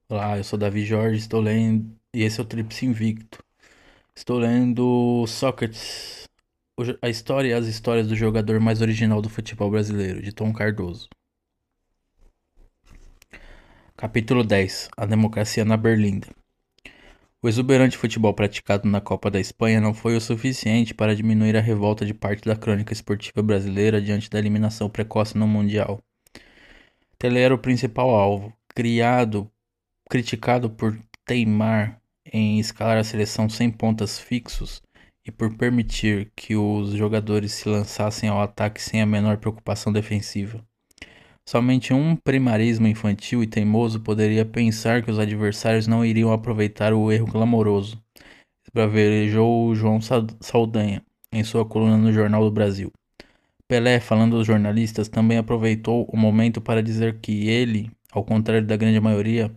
Olá, eu sou Davi Jorge, estou lendo. E esse é o Tríplice Invicto. Estou lendo Sócrates, a história e as histórias do jogador mais original do futebol brasileiro, de Tom Cardoso. Capítulo 10. A democracia na Berlinda. O exuberante futebol praticado na Copa da Espanha não foi o suficiente para diminuir a revolta de parte da crônica esportiva brasileira diante da eliminação precoce no Mundial. Tele era o principal alvo, criticado por teimar em escalar a seleção sem pontas fixos e por permitir que os jogadores se lançassem ao ataque sem a menor preocupação defensiva. Somente um primarismo infantil e teimoso poderia pensar que os adversários não iriam aproveitar o erro clamoroso, esbravejou João Saldanha em sua coluna no Jornal do Brasil. Pelé, falando aos jornalistas, também aproveitou o momento para dizer que ele, ao contrário da grande maioria,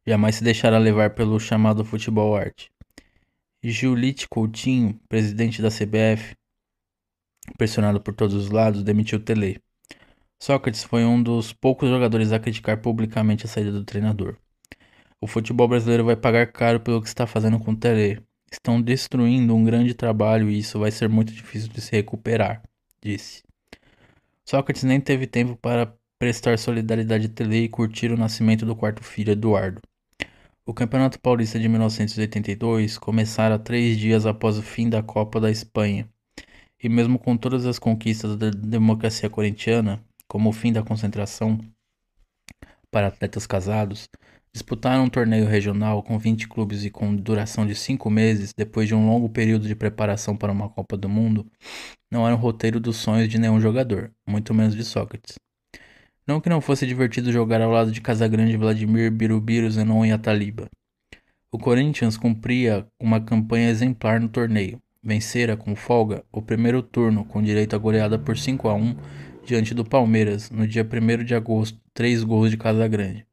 jamais se deixará levar pelo chamado futebol arte. Giulite Coutinho, presidente da CBF, pressionado por todos os lados, demitiu Tele. Sócrates foi um dos poucos jogadores a criticar publicamente a saída do treinador. O futebol brasileiro vai pagar caro pelo que está fazendo com Tele. Estão destruindo um grande trabalho e isso vai ser muito difícil de se recuperar, disse. Sócrates nem teve tempo para prestar solidariedade a Tele e curtir o nascimento do quarto filho, Eduardo. O Campeonato Paulista de 1982 começara 3 dias após o fim da Copa da Espanha, e mesmo com todas as conquistas da democracia corintiana, como o fim da concentração para atletas casados, disputaram um torneio regional com 20 clubes e com duração de 5 meses, depois de um longo período de preparação para uma Copa do Mundo, não era um roteiro dos sonhos de nenhum jogador, muito menos de Sócrates. Não que não fosse divertido jogar ao lado de Casagrande, Vladimir, Birubiru, Zenon e Ataliba. O Corinthians cumpria uma campanha exemplar no torneio. Vencera, com folga, o primeiro turno, com direito a goleada por 5-1 diante do Palmeiras, no dia 1º de agosto, 3 gols de Casagrande.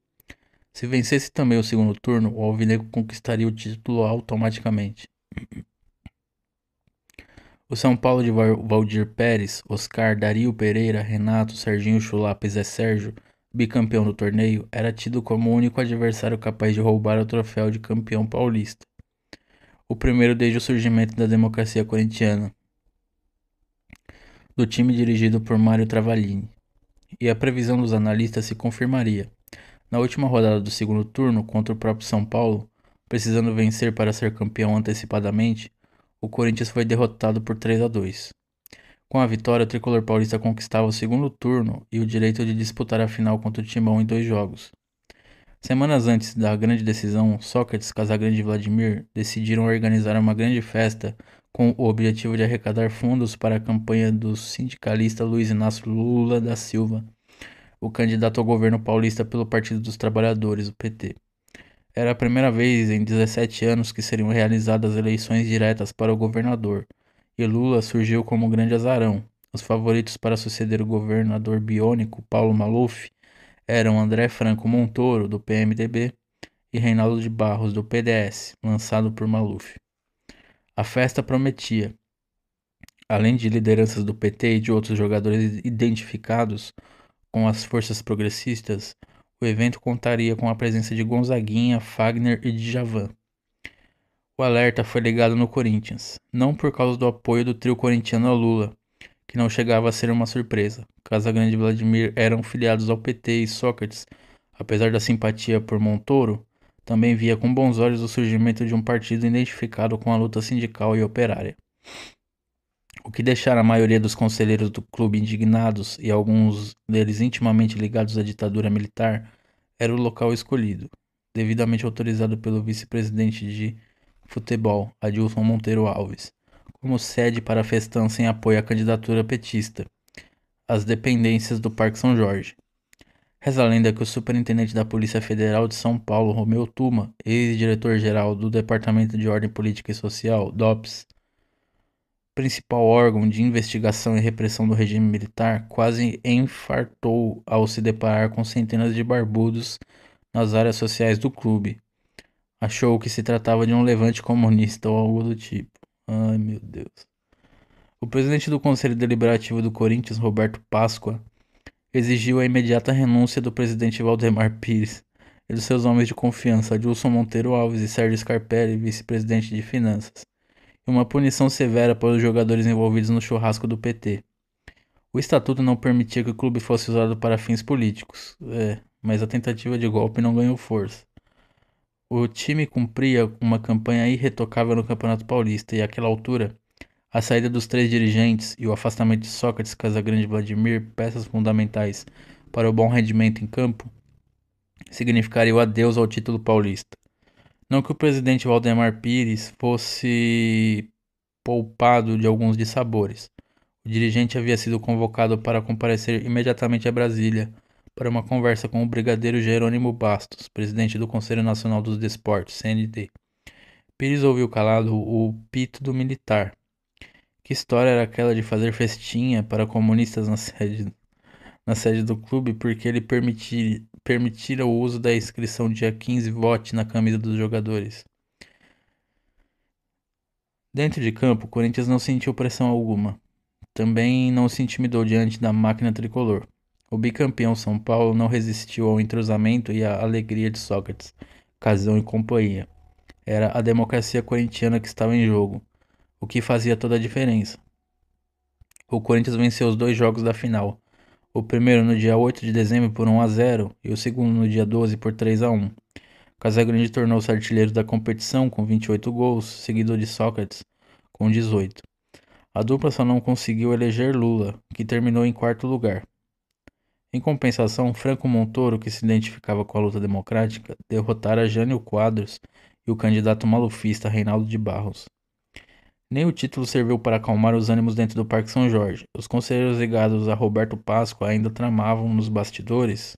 Se vencesse também o segundo turno, o Alvinegro conquistaria o título automaticamente. O São Paulo de Valdir Pérez, Oscar, Dario Pereira, Renato, Serginho Chulapa e Zé Sérgio, bicampeão do torneio, era tido como o único adversário capaz de roubar o troféu de campeão paulista. O primeiro desde o surgimento da democracia corintiana, do time dirigido por Mário Travaglini. E a previsão dos analistas se confirmaria. Na última rodada do segundo turno, contra o próprio São Paulo, precisando vencer para ser campeão antecipadamente, o Corinthians foi derrotado por 3-2. Com a vitória, o tricolor paulista conquistava o segundo turno e o direito de disputar a final contra o Timão em 2 jogos. Semanas antes da grande decisão, Sócrates, Casagrande e Vladimir decidiram organizar uma grande festa com o objetivo de arrecadar fundos para a campanha do sindicalista Luiz Inácio Lula da Silva, o candidato ao governo paulista pelo Partido dos Trabalhadores, o PT. Era a primeira vez em 17 anos que seriam realizadas eleições diretas para o governador, e Lula surgiu como grande azarão. Os favoritos para suceder o governador biônico Paulo Maluf eram André Franco Montoro, do PMDB, e Reinaldo de Barros, do PDS, lançado por Maluf. A festa prometia, além de lideranças do PT e de outros jogadores identificados com as forças progressistas, o evento contaria com a presença de Gonzaguinha, Fagner e Djavan. O alerta foi ligado no Corinthians, não por causa do apoio do trio corintiano a Lula, que não chegava a ser uma surpresa. Casagrande e Vladimir eram filiados ao PT e Sócrates, apesar da simpatia por Montoro, também via com bons olhos o surgimento de um partido identificado com a luta sindical e operária. O que deixara a maioria dos conselheiros do clube indignados e alguns deles intimamente ligados à ditadura militar era o local escolhido, devidamente autorizado pelo vice-presidente de futebol, Adilson Monteiro Alves, como sede para a festança em apoio à candidatura petista, as dependências do Parque São Jorge. Reza a lenda que o superintendente da Polícia Federal de São Paulo, Romeu Tuma, ex-diretor-geral do Departamento de Ordem Política e Social, DOPS, principal órgão de investigação e repressão do regime militar, quase infartou ao se deparar com centenas de barbudos nas áreas sociais do clube. Achou que se tratava de um levante comunista ou algo do tipo. Ai, meu Deus. O presidente do Conselho Deliberativo do Corinthians, Roberto Páscoa, exigiu a imediata renúncia do presidente Valdemar Pires e dos seus homens de confiança, Adilson Monteiro Alves e Sérgio Scarpelli, vice-presidente de Finanças, e uma punição severa para os jogadores envolvidos no churrasco do PT. O estatuto não permitia que o clube fosse usado para fins políticos, mas a tentativa de golpe não ganhou força. O time cumpria uma campanha irretocável no Campeonato Paulista e, àquela altura, a saída dos três dirigentes e o afastamento de Sócrates, Casagrande e Vladimir, peças fundamentais para o bom rendimento em campo, significaria o adeus ao título paulista. Não que o presidente Valdemar Pires fosse poupado de alguns dissabores. O dirigente havia sido convocado para comparecer imediatamente a Brasília para uma conversa com o brigadeiro Jerônimo Bastos, presidente do Conselho Nacional dos Desportos, CND. Pires ouviu calado o pito do militar. Que história era aquela de fazer festinha para comunistas na sede do clube porque ele permitira o uso da inscrição dia 15 vote na camisa dos jogadores? Dentro de campo, o Corinthians não sentiu pressão alguma. Também não se intimidou diante da máquina tricolor. O bicampeão São Paulo não resistiu ao entrosamento e à alegria de Sócrates, Casão e companhia. Era a democracia corintiana que estava em jogo, o que fazia toda a diferença. O Corinthians venceu os dois jogos da final. O primeiro no dia 8 de dezembro por 1-0 e o segundo no dia 12 por 3-1. Casagrande tornou-se artilheiro da competição com 28 gols, seguido de Sócrates com 18. A dupla só não conseguiu eleger Lula, que terminou em quarto lugar. Em compensação, Franco Montoro, que se identificava com a luta democrática, derrotara Jânio Quadros e o candidato malufista Reinaldo de Barros. Nem o título serviu para acalmar os ânimos dentro do Parque São Jorge. Os conselheiros ligados a Roberto Páscoa ainda tramavam nos bastidores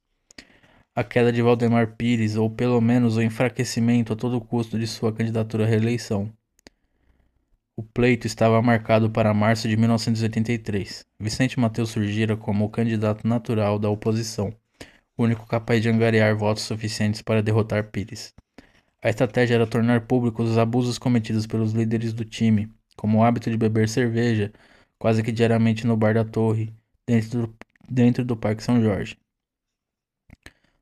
a queda de Valdemar Pires, ou pelo menos o enfraquecimento a todo custo de sua candidatura à reeleição. O pleito estava marcado para março de 1983. Vicente Mateus surgira como o candidato natural da oposição, o único capaz de angariar votos suficientes para derrotar Pires. A estratégia era tornar públicos os abusos cometidos pelos líderes do time, como o hábito de beber cerveja quase que diariamente no bar da Torre, dentro do Parque São Jorge.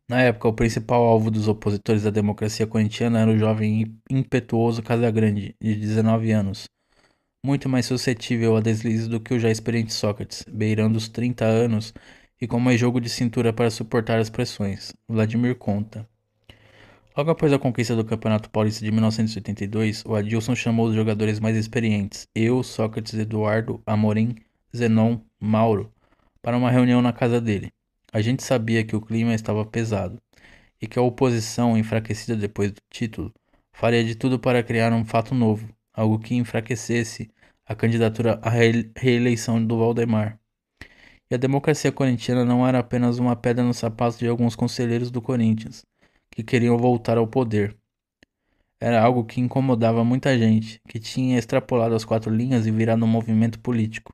Na época, o principal alvo dos opositores da democracia corintiana era o jovem e impetuoso Casagrande, de 19 anos, muito mais suscetível a deslizes do que o já experiente Sócrates, beirando os 30 anos e com mais jogo de cintura para suportar as pressões. Vladimir conta. Logo após a conquista do Campeonato Paulista de 1982, o Adilson chamou os jogadores mais experientes, eu, Sócrates, Eduardo, Amorim, Zenon, Mauro, para uma reunião na casa dele. A gente sabia que o clima estava pesado e que a oposição, enfraquecida depois do título, faria de tudo para criar um fato novo, algo que enfraquecesse a candidatura à reeleição do Valdemar. E a democracia corintiana não era apenas uma pedra no sapato de alguns conselheiros do Corinthians, que queriam voltar ao poder. Era algo que incomodava muita gente, que tinha extrapolado as quatro linhas e virado um movimento político.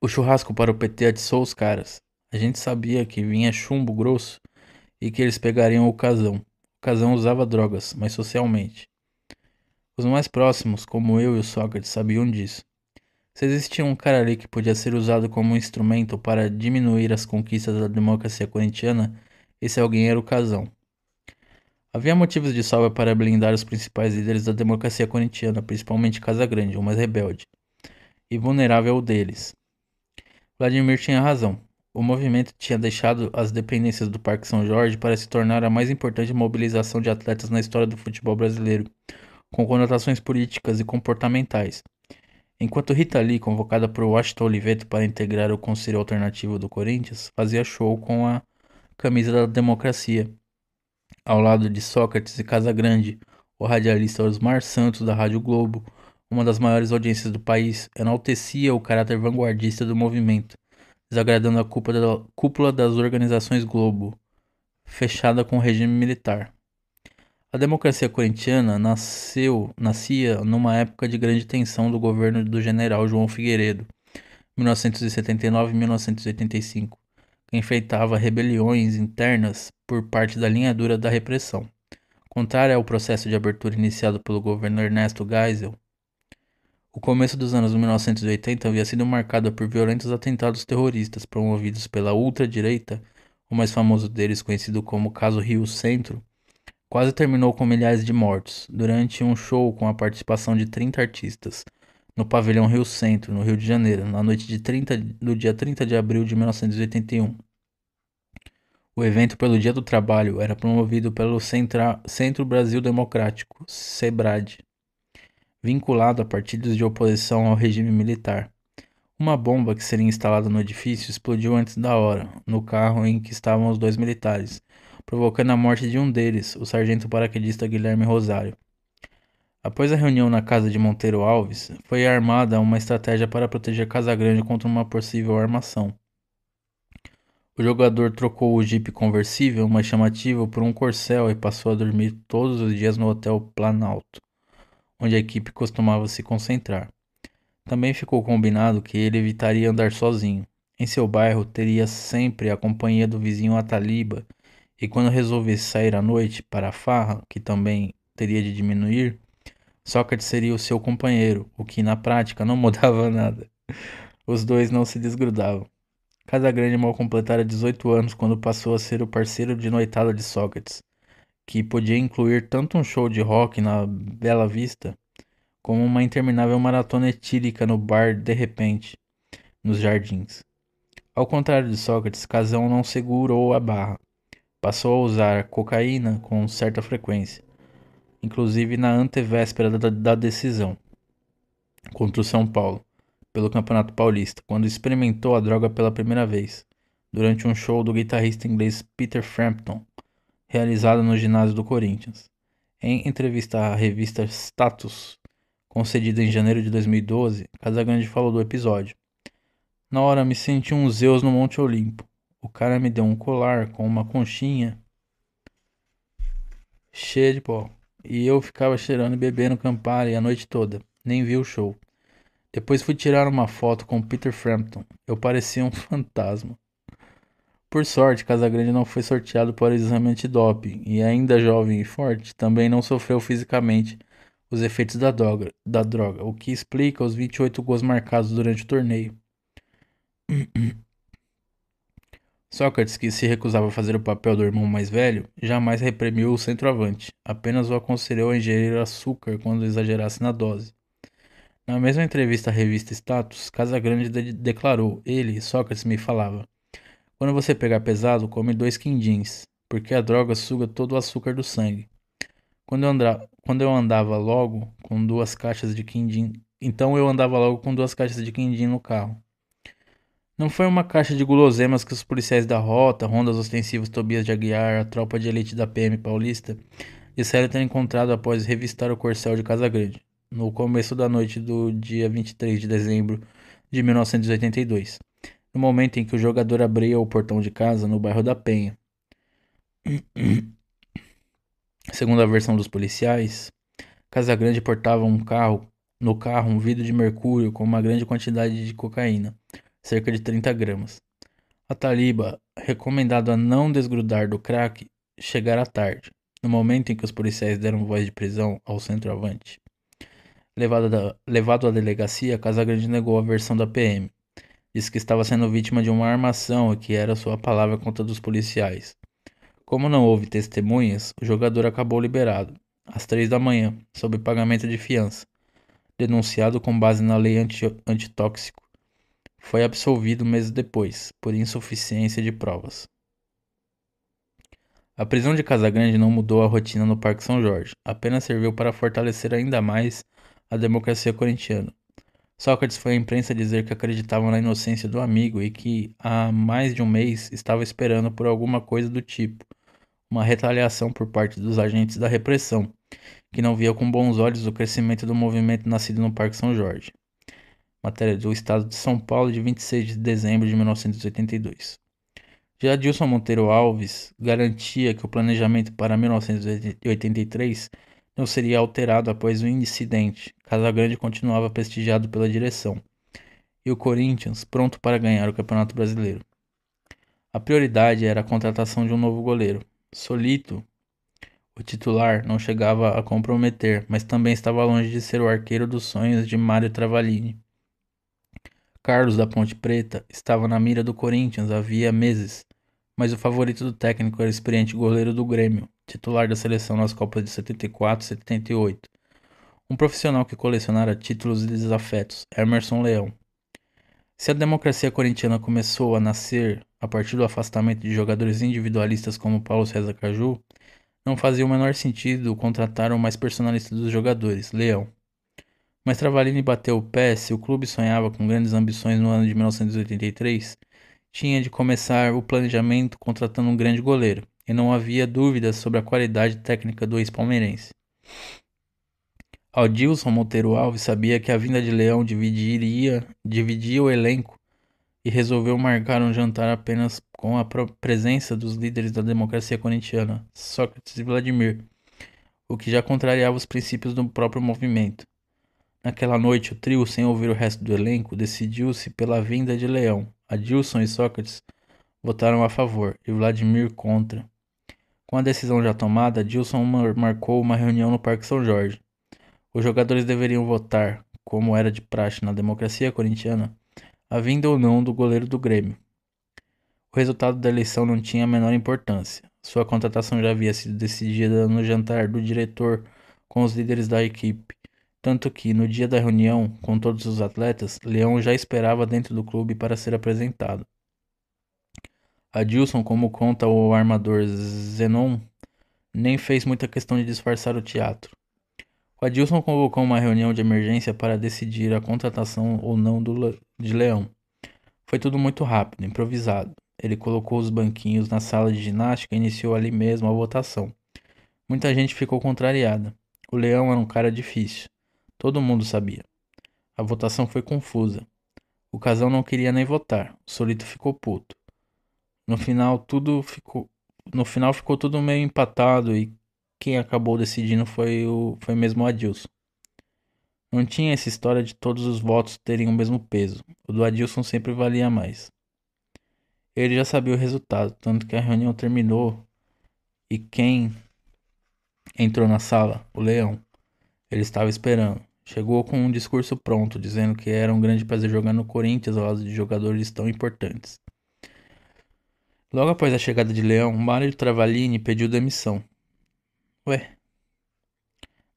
O churrasco para o PT atiçou os caras. A gente sabia que vinha chumbo grosso e que eles pegariam o Casão. O Casão usava drogas, mas socialmente. Os mais próximos, como eu e o Sócrates, sabiam disso. Se existia um cara ali que podia ser usado como um instrumento para diminuir as conquistas da democracia corintiana, esse alguém era o Casão. Havia motivos de sobra para blindar os principais líderes da democracia corintiana, principalmente Casagrande, o mais rebelde e vulnerável deles. Vladimir tinha razão. O movimento tinha deixado as dependências do Parque São Jorge para se tornar a mais importante mobilização de atletas na história do futebol brasileiro, com conotações políticas e comportamentais. Enquanto Rita Lee, convocada por Washington Oliveto para integrar o Conselho Alternativo do Corinthians, fazia show com a camisa da democracia, ao lado de Sócrates e Casagrande, o radialista Osmar Santos da Rádio Globo, uma das maiores audiências do país, enaltecia o caráter vanguardista do movimento, desagradando a cúpula das organizações Globo, fechada com o regime militar. A democracia corintiana nascia numa época de grande tensão do governo do general João Figueiredo, 1979 e 1985, que enfrentava rebeliões internas por parte da linha dura da repressão. Contrário ao processo de abertura iniciado pelo governo Ernesto Geisel, o começo dos anos 1980 havia sido marcado por violentos atentados terroristas promovidos pela ultradireita, o mais famoso deles, conhecido como Caso Rio Centro, quase terminou com milhares de mortos, durante um show com a participação de 30 artistas, no pavilhão Rio Centro, no Rio de Janeiro, na noite do dia 30 de abril de 1981. O evento pelo Dia do Trabalho era promovido pelo Centro Brasil Democrático, CEBRAD, vinculado a partidos de oposição ao regime militar. Uma bomba que seria instalada no edifício explodiu antes da hora, no carro em que estavam os dois militares, provocando a morte de um deles, o sargento paraquedista Guilherme Rosário. Após a reunião na casa de Monteiro Alves, foi armada uma estratégia para proteger Casagrande contra uma possível armação. O jogador trocou o Jeep conversível, mais chamativo, por um Corcel e passou a dormir todos os dias no Hotel Planalto, onde a equipe costumava se concentrar. Também ficou combinado que ele evitaria andar sozinho. Em seu bairro teria sempre a companhia do vizinho Ataliba, e quando resolvesse sair à noite para a farra, que também teria de diminuir, Sócrates seria o seu companheiro, o que na prática não mudava nada. Os dois não se desgrudavam. Casagrande mal completara 18 anos quando passou a ser o parceiro de noitada de Sócrates, que podia incluir tanto um show de rock na Bela Vista, como uma interminável maratona etílica no bar De Repente, nos Jardins. Ao contrário de Sócrates, Casão não segurou a barra. Passou a usar cocaína com certa frequência, inclusive na antevéspera da decisão contra o São Paulo, pelo Campeonato Paulista, quando experimentou a droga pela primeira vez, durante um show do guitarrista inglês Peter Frampton, realizado no ginásio do Corinthians. Em entrevista à revista Status, concedida em janeiro de 2012, Casagrande falou do episódio. Na hora me senti um Zeus no Monte Olimpo. O cara me deu um colar com uma conchinha cheia de pó. E eu ficava cheirando e bebendo Campari a noite toda. Nem vi o show. Depois fui tirar uma foto com Peter Frampton. Eu parecia um fantasma. Por sorte, Casagrande não foi sorteado para o exame antidoping e, ainda jovem e forte, também não sofreu fisicamente os efeitos da droga, o que explica os 28 gols marcados durante o torneio. Sócrates, que se recusava a fazer o papel do irmão mais velho, jamais reprimiu o centroavante, apenas o aconselhou a ingerir açúcar quando exagerasse na dose. Na mesma entrevista à revista Status, Casagrande declarou: Ele, Sócrates, me falava: quando você pegar pesado, come 2 quindins, porque a droga suga todo o açúcar do sangue. Quando eu andava logo com 2 caixas de quindim, então eu andava logo com 2 caixas de quindim no carro. Não foi uma caixa de guloseimas que os policiais da Rota, Rondas Ostensivos Tobias de Aguiar, a tropa de elite da PM paulista, disseram ter encontrado após revistar o Corcel de Casagrande, no começo da noite do dia 23 de dezembro de 1982, no momento em que o jogador abria o portão de casa no bairro da Penha. Segundo a versão dos policiais, Casagrande portava no carro um vidro de mercúrio com uma grande quantidade de cocaína, cerca de 30 gramas. A taliba, recomendado a não desgrudar do crack, chegara tarde, no momento em que os policiais deram voz de prisão ao centroavante. Levado à delegacia, Casagrande negou a versão da PM. Disse que estava sendo vítima de uma armação e que era sua palavra contra a dos policiais. Como não houve testemunhas, o jogador acabou liberado, às 3 da manhã, sob pagamento de fiança. Denunciado com base na lei antitóxico, foi absolvido meses depois, por insuficiência de provas. A prisão de Casagrande não mudou a rotina no Parque São Jorge, apenas serviu para fortalecer ainda mais a democracia corintiana. Sócrates foi à imprensa dizer que acreditava na inocência do amigo e que há mais de um mês estava esperando por alguma coisa do tipo, uma retaliação por parte dos agentes da repressão, que não via com bons olhos o crescimento do movimento nascido no Parque São Jorge. Matéria do Estado de São Paulo, de 26 de dezembro de 1982. Já Dilson Monteiro Alves garantia que o planejamento para 1983 não seria alterado após o incidente. Casagrande continuava prestigiado pela direção, e o Corinthians pronto para ganhar o Campeonato Brasileiro. A prioridade era a contratação de um novo goleiro. Solito, o titular, não chegava a comprometer, mas também estava longe de ser o arqueiro dos sonhos de Mário Travaglini. Carlos da Ponte Preta estava na mira do Corinthians havia meses, mas o favorito do técnico era o experiente goleiro do Grêmio, titular da seleção nas Copas de 74 e 78. Um profissional que colecionara títulos e desafetos, Emerson Leão. Se a democracia corintiana começou a nascer a partir do afastamento de jogadores individualistas como Paulo César Caju, não fazia o menor sentido contratar o mais personalista dos jogadores, Leão. Mas Travalini bateu o pé. Se o clube sonhava com grandes ambições no ano de 1983, tinha de começar o planejamento contratando um grande goleiro, e não havia dúvidas sobre a qualidade técnica do ex-palmeirense. Adilson Monteiro Alves sabia que a vinda de Leão dividia o elenco e resolveu marcar um jantar apenas com a presença dos líderes da democracia corintiana, Sócrates e Vladimir, o que já contrariava os princípios do próprio movimento. Naquela noite, o trio, sem ouvir o resto do elenco, decidiu-se pela vinda de Leão. Adilson e Sócrates votaram a favor e Vladimir contra. Com a decisão já tomada, Adilson marcou uma reunião no Parque São Jorge. Os jogadores deveriam votar, como era de praxe na democracia corintiana, a vinda ou não do goleiro do Grêmio. O resultado da eleição não tinha a menor importância. Sua contratação já havia sido decidida no jantar do diretor com os líderes da equipe, tanto que, no dia da reunião com todos os atletas, Leão já esperava dentro do clube para ser apresentado. Adilson, como conta o armador Zenon, nem fez muita questão de disfarçar o teatro. O Adilson convocou uma reunião de emergência para decidir a contratação ou não de Leão. Foi tudo muito rápido, improvisado. Ele colocou os banquinhos na sala de ginástica e iniciou ali mesmo a votação. Muita gente ficou contrariada. O Leão era um cara difícil. Todo mundo sabia. A votação foi confusa. O casal não queria nem votar. O Solito ficou puto. No final ficou tudo meio empatado e quem acabou decidindo foi mesmo o Adilson. Não tinha essa história de todos os votos terem o mesmo peso. O do Adilson sempre valia mais. Ele já sabia o resultado, tanto que a reunião terminou e quem entrou na sala? O Leão. Ele estava esperando. Chegou com um discurso pronto, dizendo que era um grande prazer jogar no Corinthians ao lado de jogadores tão importantes. Logo após a chegada de Leão, Mário Travalini pediu demissão. Ué.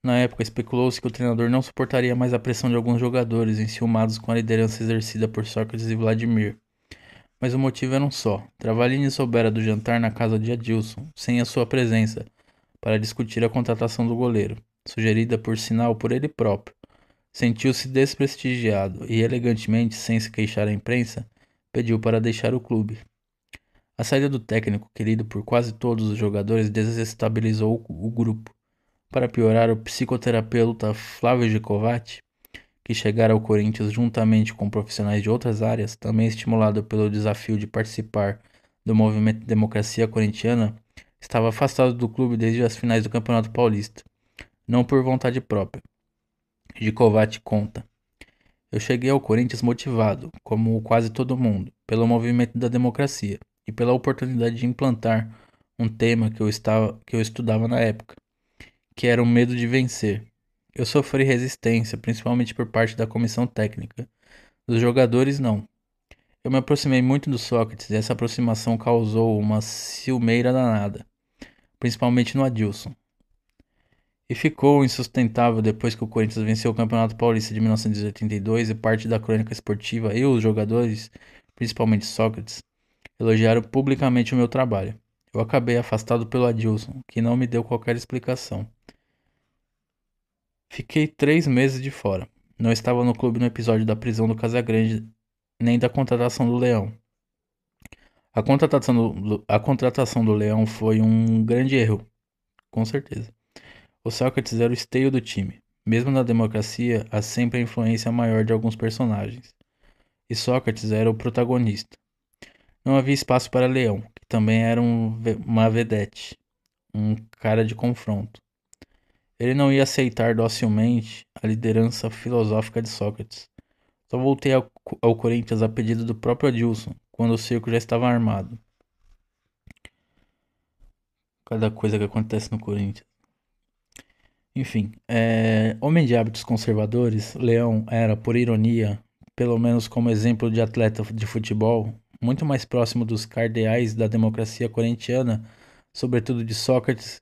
Na época, especulou-se que o treinador não suportaria mais a pressão de alguns jogadores, enciumados com a liderança exercida por Sócrates e Vladimir. Mas o motivo era um só. Travalini soubera do jantar na casa de Adilson, sem a sua presença, para discutir a contratação do goleiro, sugerida por sinal por ele próprio. Sentiu-se desprestigiado e, elegantemente, sem se queixar à imprensa, pediu para deixar o clube. A saída do técnico, querido por quase todos os jogadores, desestabilizou o grupo. Para piorar, o psicoterapeuta Flávio Gicovati, que chegara ao Corinthians juntamente com profissionais de outras áreas, também estimulado pelo desafio de participar do movimento Democracia Corintiana, estava afastado do clube desde as finais do Campeonato Paulista, não por vontade própria. Gicovati conta: Eu cheguei ao Corinthians motivado, como quase todo mundo, pelo movimento da democracia e pela oportunidade de implantar um tema que eu estudava na época, que era o medo de vencer. Eu sofri resistência, principalmente por parte da comissão técnica. Dos jogadores, não. Eu me aproximei muito do Sócrates e essa aproximação causou uma ciumeira danada, principalmente no Adilson. E ficou insustentável depois que o Corinthians venceu o Campeonato Paulista de 1982 e parte da crônica esportiva e os jogadores, principalmente Sócrates, elogiaram publicamente o meu trabalho. Eu acabei afastado pelo Adilson, que não me deu qualquer explicação. Fiquei 3 meses de fora. Não estava no clube no episódio da prisão do Casagrande, nem da contratação do Leão. A contratação do Leão foi um grande erro, com certeza. O Sócrates era o esteio do time. Mesmo na democracia, há sempre a influência maior de alguns personagens. E Sócrates era o protagonista. Não havia espaço para Leão, que também era uma vedete, um cara de confronto. Ele não ia aceitar docilmente a liderança filosófica de Sócrates. Só voltei ao Corinthians a pedido do próprio Adilson, quando o circo já estava armado. Cada coisa que acontece no Corinthians. Enfim, homem de hábitos conservadores, Leão era, por ironia, pelo menos como exemplo de atleta de futebol, muito mais próximo dos cardeais da democracia corintiana, sobretudo de Sócrates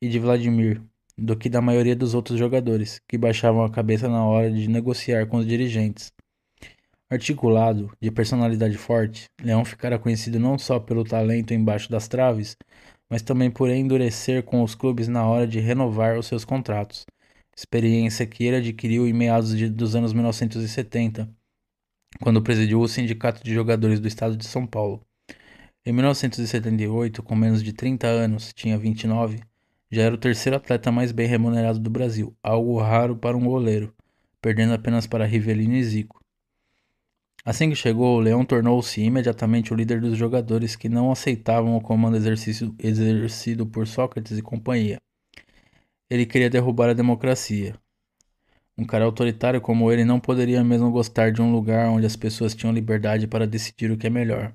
e de Vladimir, do que da maioria dos outros jogadores, que baixavam a cabeça na hora de negociar com os dirigentes. Articulado, de personalidade forte, Leão ficara conhecido não só pelo talento embaixo das traves, mas também por endurecer com os clubes na hora de renovar os seus contratos, experiência que ele adquiriu em meados dos anos 1970, quando presidiu o Sindicato de Jogadores do Estado de São Paulo. Em 1978, com menos de 30 anos, tinha 29, já era o terceiro atleta mais bem remunerado do Brasil, algo raro para um goleiro, perdendo apenas para Rivelino e Zico. Assim que chegou, o Leão tornou-se imediatamente o líder dos jogadores que não aceitavam o comando exercido por Sócrates e companhia. Ele queria derrubar a democracia. Um cara autoritário como ele não poderia mesmo gostar de um lugar onde as pessoas tinham liberdade para decidir o que é melhor.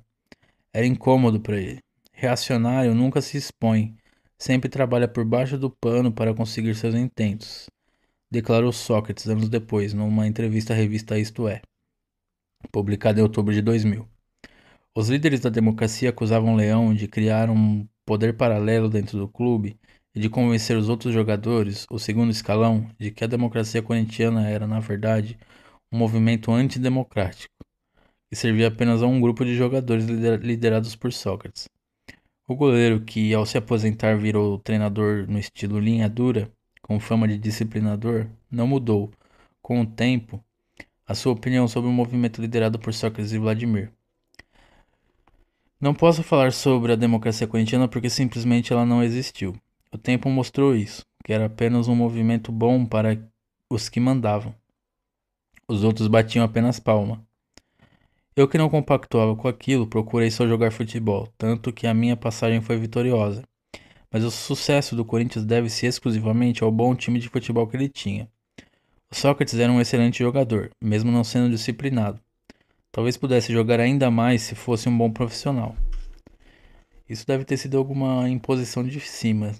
Era incômodo para ele. Reacionário nunca se expõe, sempre trabalha por baixo do pano para conseguir seus intentos, declarou Sócrates anos depois, numa entrevista à revista Isto É, publicada em outubro de 2000. Os líderes da democracia acusavam Leão de criar um poder paralelo dentro do clube e de convencer os outros jogadores, o segundo escalão, de que a democracia corintiana era, na verdade, um movimento antidemocrático, que servia apenas a um grupo de jogadores liderados por Sócrates. O goleiro, que ao se aposentar virou treinador no estilo linha dura, com fama de disciplinador, não mudou, com o tempo, a sua opinião sobre o movimento liderado por Sócrates e Vladimir. Não posso falar sobre a democracia corintiana porque simplesmente ela não existiu. O tempo mostrou isso, que era apenas um movimento bom para os que mandavam. Os outros batiam apenas palma. Eu que não compactuava com aquilo, procurei só jogar futebol, tanto que a minha passagem foi vitoriosa. Mas o sucesso do Corinthians deve-se exclusivamente ao bom time de futebol que ele tinha. O Sócrates era um excelente jogador, mesmo não sendo disciplinado. Talvez pudesse jogar ainda mais se fosse um bom profissional. Isso deve ter sido alguma imposição de cima.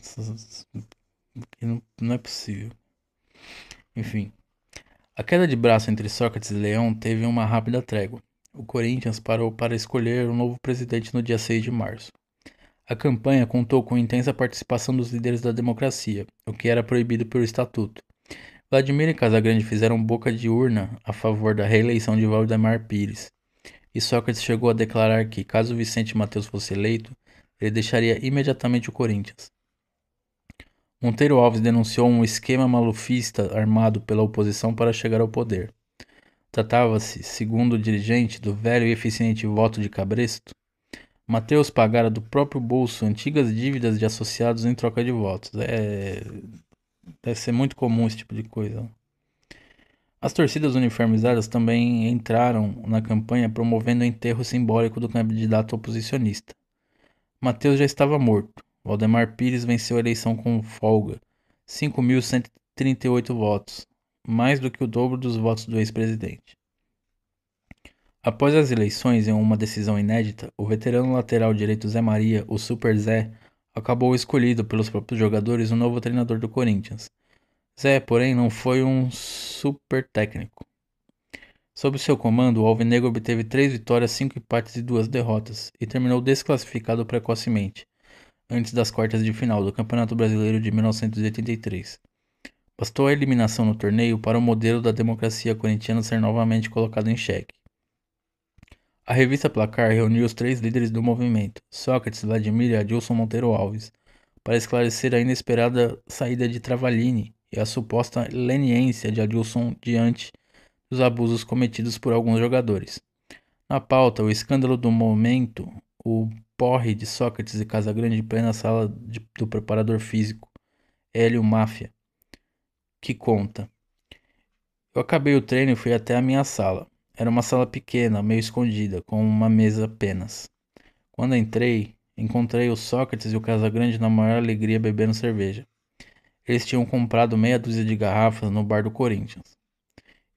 Não é possível. Enfim. A queda de braço entre Sócrates e Leão teve uma rápida trégua. O Corinthians parou para escolher um novo presidente no dia 6 de março. A campanha contou com intensa participação dos líderes da democracia, o que era proibido pelo estatuto. Vladimir e Casagrande fizeram boca de urna a favor da reeleição de Valdemar Pires, e Sócrates chegou a declarar que, caso Vicente Mateus fosse eleito, ele deixaria imediatamente o Corinthians. Monteiro Alves denunciou um esquema malufista armado pela oposição para chegar ao poder. Tratava-se, segundo o dirigente, do velho e eficiente voto de Cabresto. Mateus pagara do próprio bolso antigas dívidas de associados em troca de votos. Deve ser muito comum esse tipo de coisa. As torcidas uniformizadas também entraram na campanha promovendo o enterro simbólico do candidato oposicionista. Mateus já estava morto. Valdemar Pires venceu a eleição com folga, 5.138 votos, mais do que o dobro dos votos do ex-presidente. Após as eleições, em uma decisão inédita, o veterano lateral direito Zé Maria, o Super Zé, acabou escolhido pelos próprios jogadores o novo treinador do Corinthians. Zé, porém, não foi um super técnico. Sob seu comando, o Alvinegro obteve 3 vitórias, 5 empates e 2 derrotas, e terminou desclassificado precocemente, antes das quartas de final do Campeonato Brasileiro de 1983. Bastou a eliminação no torneio para o modelo da democracia corintiana ser novamente colocado em xeque. A revista Placar reuniu os 3 líderes do movimento, Sócrates, Vladimir e Adilson Monteiro Alves, para esclarecer a inesperada saída de Travaglini e a suposta leniência de Adilson diante dos abusos cometidos por alguns jogadores. Na pauta, o escândalo do momento, o porre de Sócrates e Casagrande em plena sala do preparador físico, Hélio Máfia, que conta. Eu acabei o treino e fui até a minha sala. Era uma sala pequena, meio escondida, com uma mesa apenas. Quando entrei, encontrei o Sócrates e o Casagrande na maior alegria bebendo cerveja. Eles tinham comprado meia dúzia de garrafas no bar do Corinthians.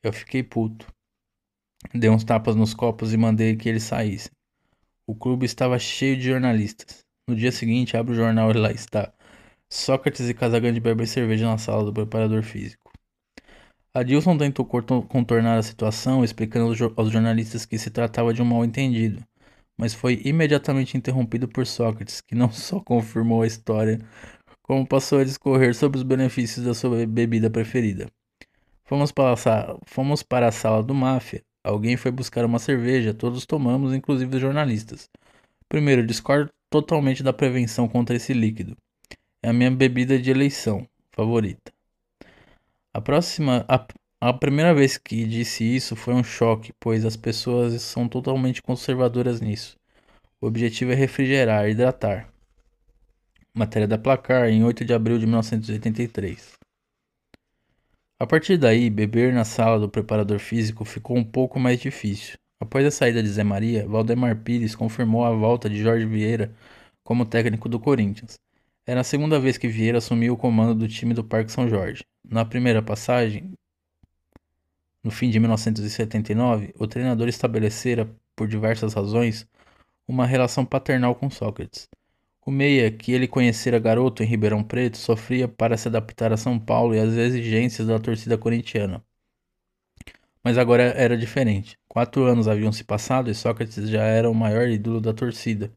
Eu fiquei puto. Dei uns tapas nos copos e mandei que eles saíssem. O clube estava cheio de jornalistas. No dia seguinte, abro o jornal e lá está. Sócrates e Casagrande bebem cerveja na sala do preparador físico. Adilson tentou contornar a situação, explicando aos jornalistas que se tratava de um mal-entendido, mas foi imediatamente interrompido por Sócrates, que não só confirmou a história, como passou a discorrer sobre os benefícios da sua bebida preferida. Fomos para a sala do máfia. Alguém foi buscar uma cerveja, todos tomamos, inclusive os jornalistas. Primeiro, discordo totalmente da prevenção contra esse líquido. É a minha bebida de eleição favorita. A próxima, a primeira vez que disse isso foi um choque, pois as pessoas são totalmente conservadoras nisso. O objetivo é refrigerar, hidratar. Matéria da Placar, em 8 de abril de 1983. A partir daí, beber na sala do preparador físico ficou um pouco mais difícil. Após a saída de Zé Maria, Valdemar Pires confirmou a volta de Jorge Vieira como técnico do Corinthians. Era a segunda vez que Vieira assumiu o comando do time do Parque São Jorge. Na primeira passagem, no fim de 1979, o treinador estabelecera, por diversas razões, uma relação paternal com Sócrates. O meia, que ele conhecera garoto em Ribeirão Preto, sofria para se adaptar a São Paulo e às exigências da torcida corintiana. Mas agora era diferente. 4 anos haviam se passado e Sócrates já era o maior ídolo da torcida.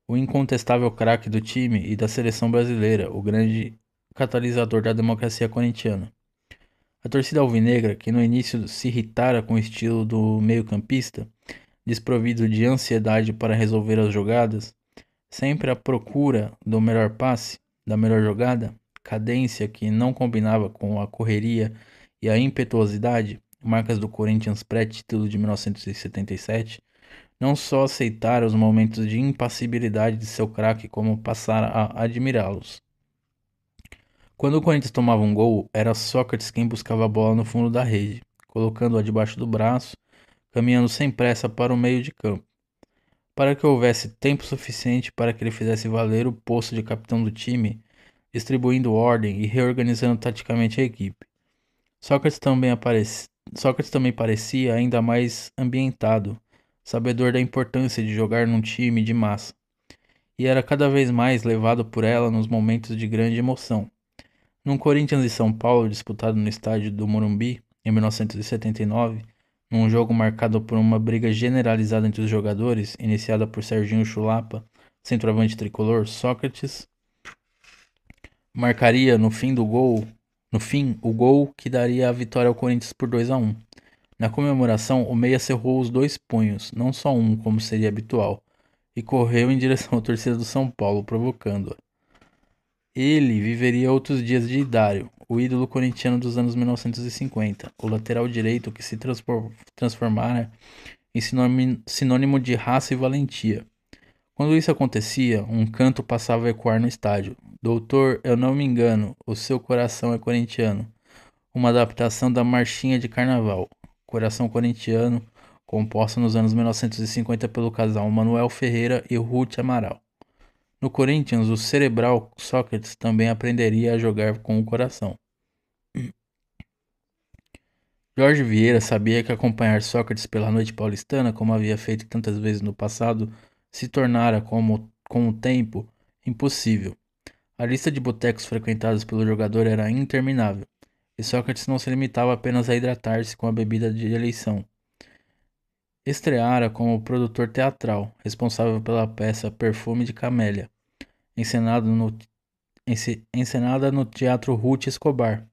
O incontestável craque do time e da seleção brasileira, o grande catalisador da democracia corintiana. A torcida alvinegra, que no início se irritara com o estilo do meio-campista, desprovido de ansiedade para resolver as jogadas, sempre à procura do melhor passe, da melhor jogada, cadência que não combinava com a correria e a impetuosidade, marcas do Corinthians pré-título de 1977, não só aceitaram os momentos de impassibilidade de seu craque, como passaram a admirá-los. Quando o Corinthians tomava um gol, era Sócrates quem buscava a bola no fundo da rede, colocando-a debaixo do braço, caminhando sem pressa para o meio de campo, para que houvesse tempo suficiente para que ele fizesse valer o posto de capitão do time, distribuindo ordem e reorganizando taticamente a equipe. Sócrates também parecia ainda mais ambientado, sabedor da importância de jogar num time de massa, e era cada vez mais levado por ela nos momentos de grande emoção. Num Corinthians e São Paulo disputado no estádio do Morumbi, em 1979, num jogo marcado por uma briga generalizada entre os jogadores, iniciada por Serginho Chulapa, centroavante tricolor, Sócrates marcaria no fim, o gol que daria a vitória ao Corinthians por 2-1. Na comemoração, o meia cerrou os dois punhos, não só um, como seria habitual, e correu em direção à torcida do São Paulo, provocando-a. Ele viveria outros dias de Idário, o ídolo corintiano dos anos 1950, o lateral direito que se transformara em sinônimo de raça e valentia. Quando isso acontecia, um canto passava a ecoar no estádio. Doutor, eu não me engano, o seu coração é corintiano. Uma adaptação da marchinha de carnaval, Coração Corintiano, composta nos anos 1950 pelo casal Manuel Ferreira e Ruth Amaral. No Corinthians, o cerebral Sócrates também aprenderia a jogar com o coração. Jorge Vieira sabia que acompanhar Sócrates pela noite paulistana, como havia feito tantas vezes no passado, se tornara, com o tempo, impossível. A lista de botecos frequentados pelo jogador era interminável, e Sócrates não se limitava apenas a hidratar-se com a bebida de eleição. Estreara como produtor teatral, responsável pela peça Perfume de Camélia, encenada no Teatro Ruth Escobar.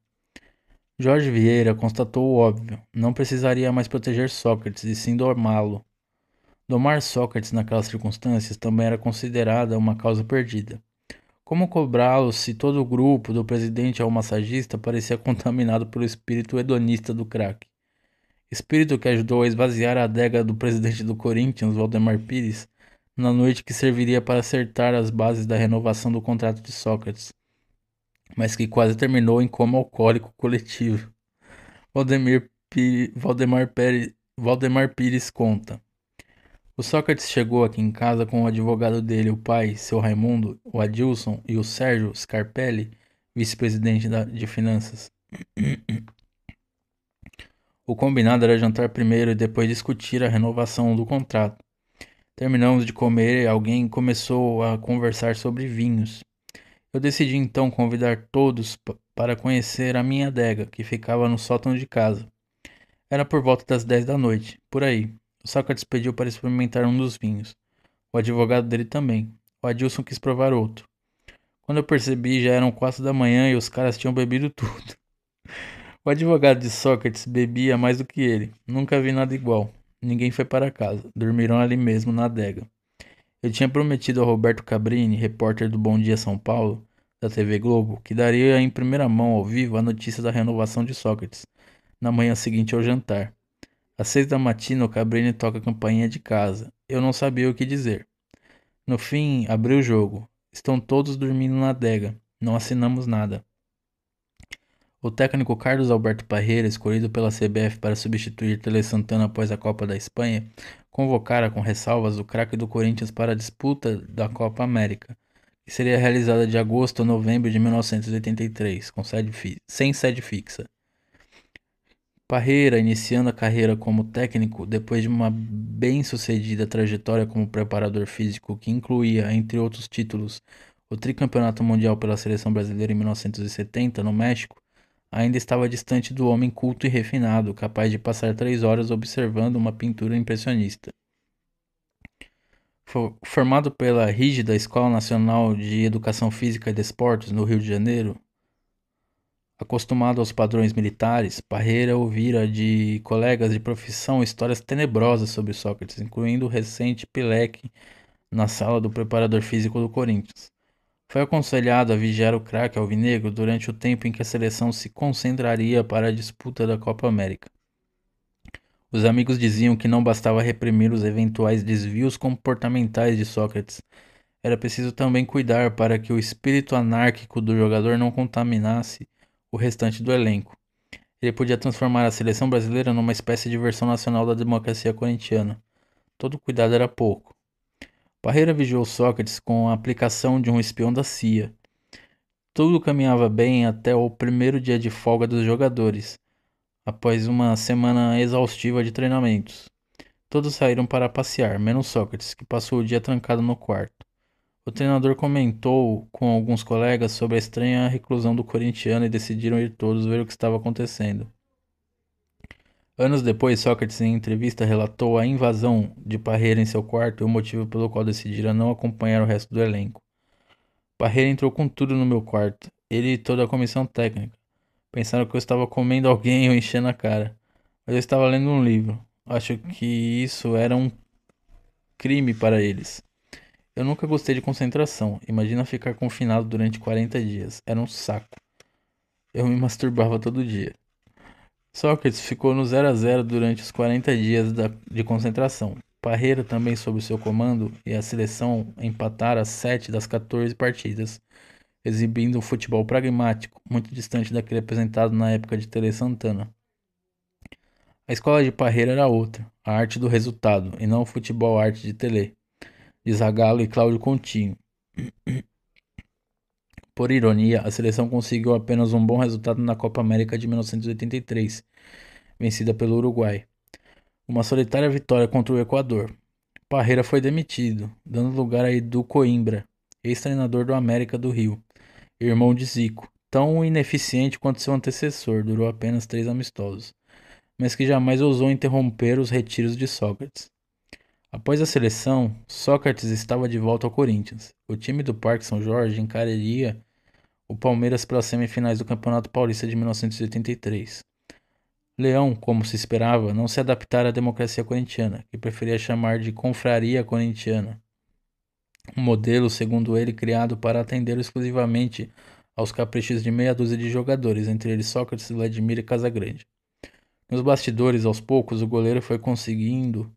Jorge Vieira constatou o óbvio: não precisaria mais proteger Sócrates, e sim domá-lo. Domar Sócrates naquelas circunstâncias também era considerada uma causa perdida. Como cobrá-lo se todo o grupo, do presidente ao massagista, parecia contaminado pelo espírito hedonista do craque? Espírito que ajudou a esvaziar a adega do presidente do Corinthians, Valdemar Pires, na noite que serviria para acertar as bases da renovação do contrato de Sócrates, mas que quase terminou em coma alcoólico coletivo. Valdemar Pires conta. O Sócrates chegou aqui em casa com o advogado dele, o pai, seu Raimundo, o Adilson e o Sérgio Scarpelli, vice-presidente de finanças. O combinado era jantar primeiro e depois discutir a renovação do contrato. Terminamos de comer e alguém começou a conversar sobre vinhos. Eu decidi então convidar todos para conhecer a minha adega, que ficava no sótão de casa. Era por volta das 10 da noite, por aí. Sócrates pediu para experimentar um dos vinhos. O advogado dele também. O Adilson quis provar outro. Quando eu percebi, já eram 4 da manhã e os caras tinham bebido tudo. O advogado de Sócrates bebia mais do que ele. Nunca vi nada igual. Ninguém foi para casa. Dormiram ali mesmo, na adega. Eu tinha prometido ao Roberto Cabrini, repórter do Bom Dia São Paulo, da TV Globo, que daria em primeira mão ao vivo a notícia da renovação de Sócrates, na manhã seguinte ao jantar. Às 6 da matina, o Cabrini toca a campainha de casa. Eu não sabia o que dizer. No fim, abri o jogo. Estão todos dormindo na adega. Não assinamos nada. O técnico Carlos Alberto Parreira, escolhido pela CBF para substituir Tele Santana após a Copa da Espanha, convocara com ressalvas o craque do Corinthians para a disputa da Copa América, que seria realizada de agosto a novembro de 1983, sem sede fixa. Parreira, iniciando a carreira como técnico depois de uma bem-sucedida trajetória como preparador físico que incluía, entre outros títulos, o tricampeonato mundial pela seleção brasileira em 1970 no México, ainda estava distante do homem culto e refinado, capaz de passar 3 horas observando uma pintura impressionista. Formado pela rígida Escola Nacional de Educação Física e Desportos no Rio de Janeiro, acostumado aos padrões militares, Parreira ouvira de colegas de profissão histórias tenebrosas sobre Sócrates, incluindo o recente pileque na sala do preparador físico do Corinthians. Foi aconselhado a vigiar o craque alvinegro durante o tempo em que a seleção se concentraria para a disputa da Copa América. Os amigos diziam que não bastava reprimir os eventuais desvios comportamentais de Sócrates. Era preciso também cuidar para que o espírito anárquico do jogador não contaminasse o restante do elenco. Ele podia transformar a seleção brasileira numa espécie de versão nacional da democracia corintiana. Todo cuidado era pouco. Parreira vigiou Sócrates com a aplicação de um espião da CIA. Tudo caminhava bem até o primeiro dia de folga dos jogadores, após uma semana exaustiva de treinamentos. Todos saíram para passear, menos Sócrates, que passou o dia trancado no quarto. O treinador comentou com alguns colegas sobre a estranha reclusão do corintiano e decidiram ir todos ver o que estava acontecendo. Anos depois, Sócrates, em entrevista, relatou a invasão de Parreira em seu quarto e o motivo pelo qual decidira não acompanhar o resto do elenco. Parreira entrou com tudo no meu quarto, ele e toda a comissão técnica. Pensaram que eu estava comendo alguém ou enchendo a cara. Mas eu estava lendo um livro. Acho que isso era um crime para eles. Eu nunca gostei de concentração. Imagina ficar confinado durante 40 dias. Era um saco. Eu me masturbava todo dia. Sócrates ficou no 0-0 durante os 40 dias de concentração. Parreira também sob seu comando e a seleção empataram as 7 das 14 partidas, exibindo um futebol pragmático, muito distante daquele apresentado na época de Tele Santana. A escola de Parreira era outra, a arte do resultado, e não o futebol arte de Tele, de Zagallo e Cláudio Coutinho. Por ironia, a seleção conseguiu apenas um bom resultado na Copa América de 1983, vencida pelo Uruguai. Uma solitária vitória contra o Equador. Parreira foi demitido, dando lugar a Edu Coimbra, ex-treinador do América do Rio, irmão de Zico, tão ineficiente quanto seu antecessor, durou apenas 3 amistosos, mas que jamais ousou interromper os retiros de Sócrates. Após a seleção, Sócrates estava de volta ao Corinthians. O time do Parque São Jorge encararia o Palmeiras pelas semifinais do Campeonato Paulista de 1983. Leão, como se esperava, não se adaptara à democracia corintiana, que preferia chamar de confraria corintiana. Um modelo, segundo ele, criado para atender exclusivamente aos caprichos de meia dúzia de jogadores, entre eles Sócrates, Vladimir e Casagrande. Nos bastidores, aos poucos, o goleiro foi conseguindo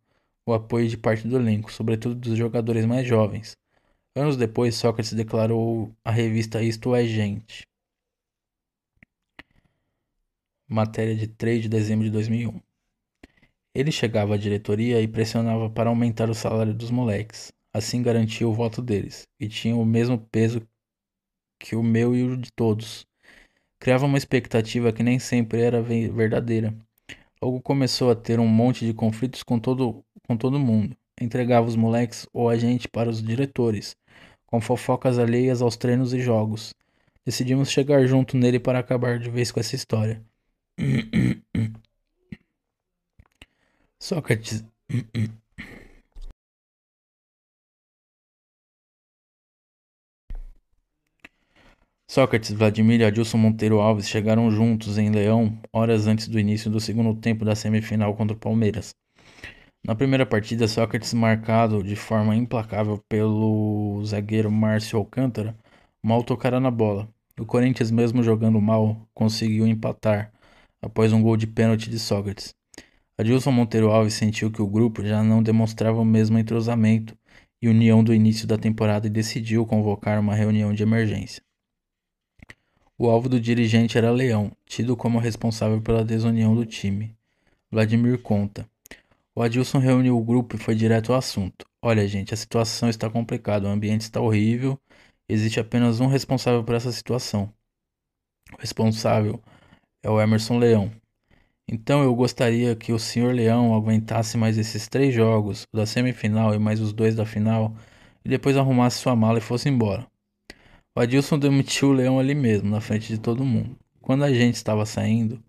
o apoio de parte do elenco, sobretudo dos jogadores mais jovens. Anos depois, Sócrates declarou à revista Isto é Gente. Matéria de 3 de dezembro de 2001. Ele chegava à diretoria e pressionava para aumentar o salário dos moleques. Assim garantia o voto deles, e tinha o mesmo peso que o meu e o de todos. Criava uma expectativa que nem sempre era verdadeira. Logo começou a ter um monte de conflitos com todo mundo. Entregava os moleques ou a gente para os diretores, com fofocas alheias aos treinos e jogos. Decidimos chegar junto nele para acabar de vez com essa história. Sócrates Sócrates, Vladimir e Adilson Monteiro Alves chegaram juntos em Leão horas antes do início do segundo tempo da semifinal contra o Palmeiras. Na primeira partida, Sócrates, marcado de forma implacável pelo zagueiro Márcio Alcântara, mal tocara na bola. O Corinthians, mesmo jogando mal, conseguiu empatar após um gol de pênalti de Sócrates. Adilson Monteiro Alves sentiu que o grupo já não demonstrava o mesmo entrosamento e união do início da temporada e decidiu convocar uma reunião de emergência. O alvo do dirigente era Leão, tido como responsável pela desunião do time. Vladimir conta. O Adilson reuniu o grupo e foi direto ao assunto. Olha, gente, a situação está complicada, o ambiente está horrível, existe apenas um responsável por essa situação. O responsável é o Emerson Leão. Então eu gostaria que o senhor Leão aguentasse mais esses 3 jogos, o da semifinal e mais os 2 da final, e depois arrumasse sua mala e fosse embora. O Adilson demitiu o Leão ali mesmo, na frente de todo mundo. Quando a gente estava saindo,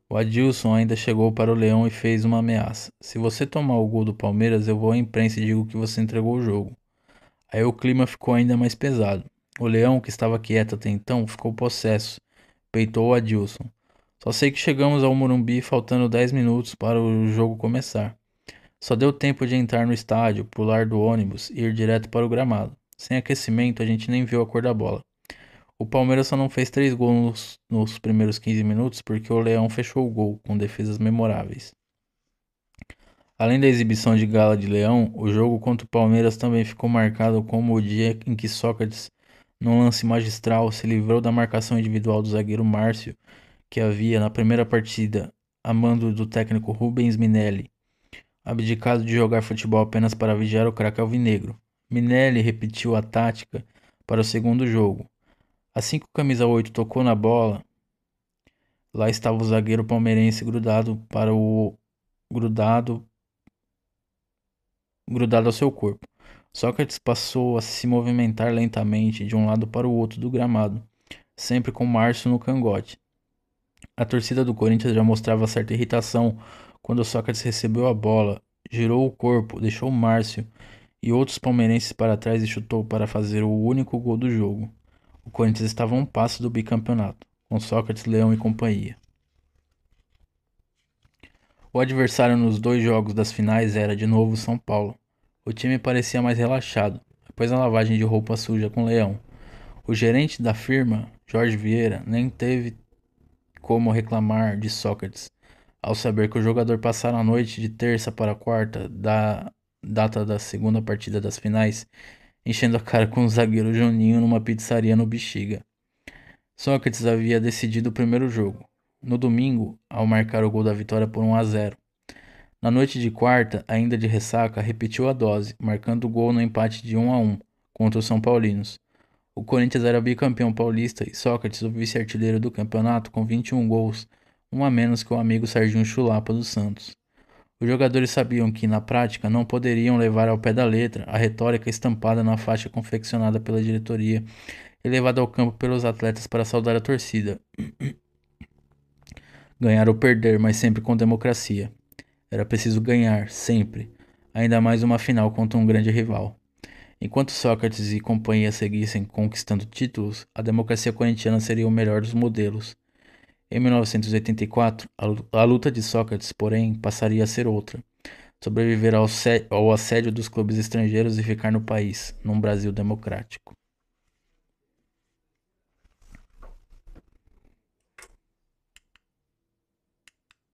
o Adilson ainda chegou para o Leão e fez uma ameaça. Se você tomar o gol do Palmeiras, eu vou à imprensa e digo que você entregou o jogo. Aí o clima ficou ainda mais pesado. O Leão, que estava quieto até então, ficou possesso. Peitou o Adilson. Só sei que chegamos ao Morumbi faltando 10 minutos para o jogo começar. Só deu tempo de entrar no estádio, pular do ônibus e ir direto para o gramado. Sem aquecimento, a gente nem viu a cor da bola. O Palmeiras só não fez 3 gols nos primeiros 15 minutos porque o Leão fechou o gol com defesas memoráveis. Além da exibição de gala de Leão, o jogo contra o Palmeiras também ficou marcado como o dia em que Sócrates, num lance magistral, se livrou da marcação individual do zagueiro Márcio, que havia na primeira partida, a mando do técnico Rubens Minelli, abdicado de jogar futebol apenas para vigiar o craque alvinegro. Minelli repetiu a tática para o segundo jogo. Assim que o camisa 8 tocou na bola, lá estava o zagueiro palmeirense grudado grudado ao seu corpo. Sócrates passou a se movimentar lentamente de um lado para o outro do gramado, sempre com Márcio no cangote. A torcida do Corinthians já mostrava certa irritação quando Sócrates recebeu a bola, girou o corpo, deixou Márcio e outros palmeirenses para trás e chutou para fazer o único gol do jogo. O Corinthians estava a um passo do bicampeonato, com Sócrates, Leão e companhia. O adversário nos 2 jogos das finais era, de novo, São Paulo. O time parecia mais relaxado, depois da lavagem de roupa suja com Leão. O gerente da firma, Jorge Vieira, nem teve como reclamar de Sócrates, ao saber que o jogador passara a noite de terça para quarta, da data da segunda partida das finais, enchendo a cara com o zagueiro Juninho numa pizzaria no Bexiga. Sócrates havia decidido o primeiro jogo, no domingo, ao marcar o gol da vitória por 1-0. Na noite de quarta, ainda de ressaca, repetiu a dose, marcando o gol no empate de 1-1 contra os São Paulinos. O Corinthians era bicampeão paulista e Sócrates o vice-artilheiro do campeonato com 21 gols, um a menos que o amigo Serginho Chulapa dos Santos. Os jogadores sabiam que, na prática, não poderiam levar ao pé da letra a retórica estampada na faixa confeccionada pela diretoria e levada ao campo pelos atletas para saudar a torcida. Ganhar ou perder, mas sempre com democracia. Era preciso ganhar, sempre, ainda mais uma final contra um grande rival. Enquanto Sócrates e companhia seguissem conquistando títulos, a democracia corintiana seria o melhor dos modelos. Em 1984, a luta de Sócrates, porém, passaria a ser outra: sobreviver ao assédio dos clubes estrangeiros e ficar no país, num Brasil democrático.